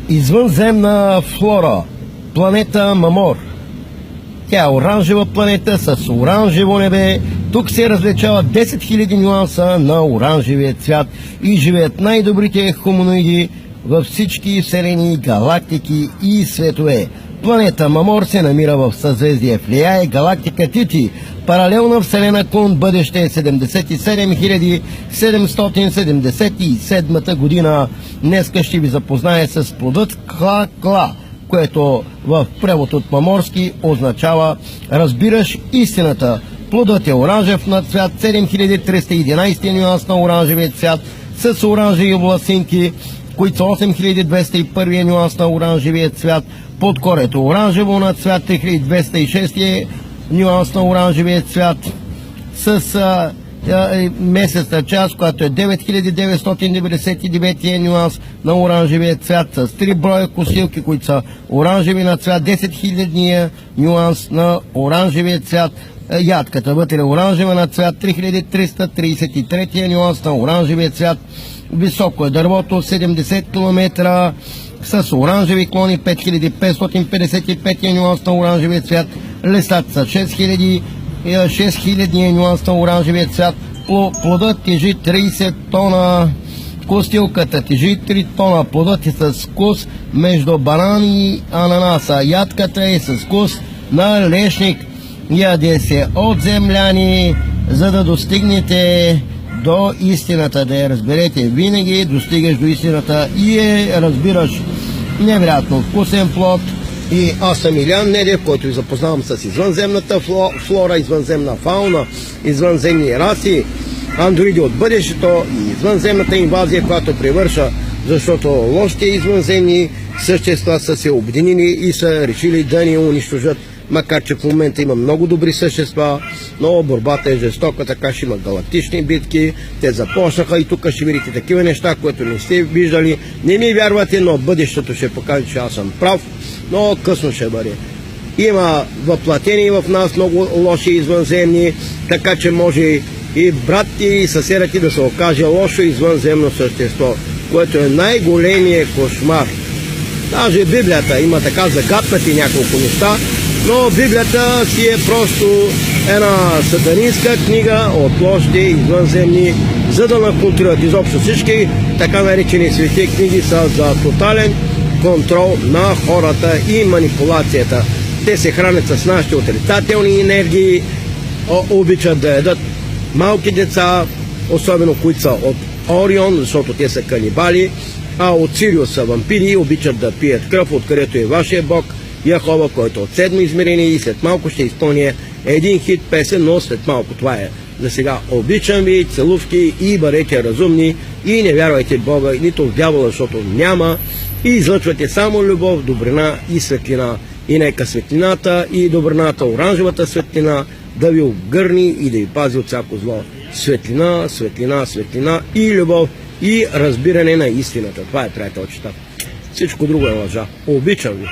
Извънземна флора. Планета Мамор. Тя е оранжева планета с оранжево небе. Тук се различават 10 000 нюанса на оранжевия цвят и живеят най-добрите хуманоиди във всички вселени, галактики и светове. Планета Мамор се намира в съзвездие Влияе, галактика Тити, паралелна вселена Кун, бъдеще 77 777 година. Днеска ще ви запознае с плодът Кла-Кла, което в превод от маморски означава разбираш истината. Плодът е оранжев на цвят, 7311 нюанс на оранжевия цвят с оранжеви власинки, които са 8201 нюанс на оранжевия цвят. Под корето оранжево на цвят, 3206 нюанс на оранжевия цвят с месечна част, която е 9999 нюанс на оранжевия цвят, с 3 броя косилки, които са оранжеви на цвят, 10 000 нюанс на оранжевия цвят. Ядката вътре е оранжева на цвят, 3333 нюанс на оранжевия цвят. Високо е дървото, 70 км с оранжеви клони, 5555 нюанс на оранжевия цвят. Листата са 6000 нюанс на оранжевия цвят. Плодът тежи 30 тона. Костилката тежи 3 тона. Плодът е с вкус между банан и ананаса. Ядката е с вкус на лешник. Яде се от земляни, за да достигнете до истината, да я разберете. Винаги достигаш до истината и разбираш. Невероятно вкусен плод. И аз съм Илян Недев, който ви запознавам с извънземната флора, извънземна фауна, извънземни раси, андроиди от бъдещето и извънземната инвазия, която превърша, защото лошите извънземни същества са се обединили и са решили да ни унищожат. Макар че в момента има много добри същества, но борбата е жестока, така ще има галактични битки. Те започнаха и тук ще видите такива неща, които не сте виждали. Не ми вярвате, но бъдещето ще покаже, че аз съм прав, но късно ще бъде. Има въплатени в нас много лоши извънземни, така че може и брат ти и съседът ти да се окаже лошо извънземно същество, което е най-големият кошмар. Даже Библията има така загатнати няколко неща, но Библията си е просто една сатанинска книга от лошите извънземни, за да наконтролират изобщо всички така наречени свети книги са за тотален контрол на хората и манипулацията. Те се хранят с нашите отрицателни енергии, обичат да ядат малки деца, особено които са от Орион, защото те са канибали, а от Сириус са вампири, обичат да пият кръв, откъдето е вашия бог Яхова, който от 7 измерение и след малко ще изпълня един хит песен, но след малко това е. За сега обичам ви, целувки и бъдете разумни и не вярвайте в Бога, нито в дявола, защото няма, и излъчвате само любов, добрина и светлина. И нека светлината и добрината, оранжевата светлина, да ви обгърни и да ви пази от всяко зло. Светлина, светлина, светлина и любов и разбиране на истината. Това е приятелчета. Всичко друго е лъжа. Обичам ви.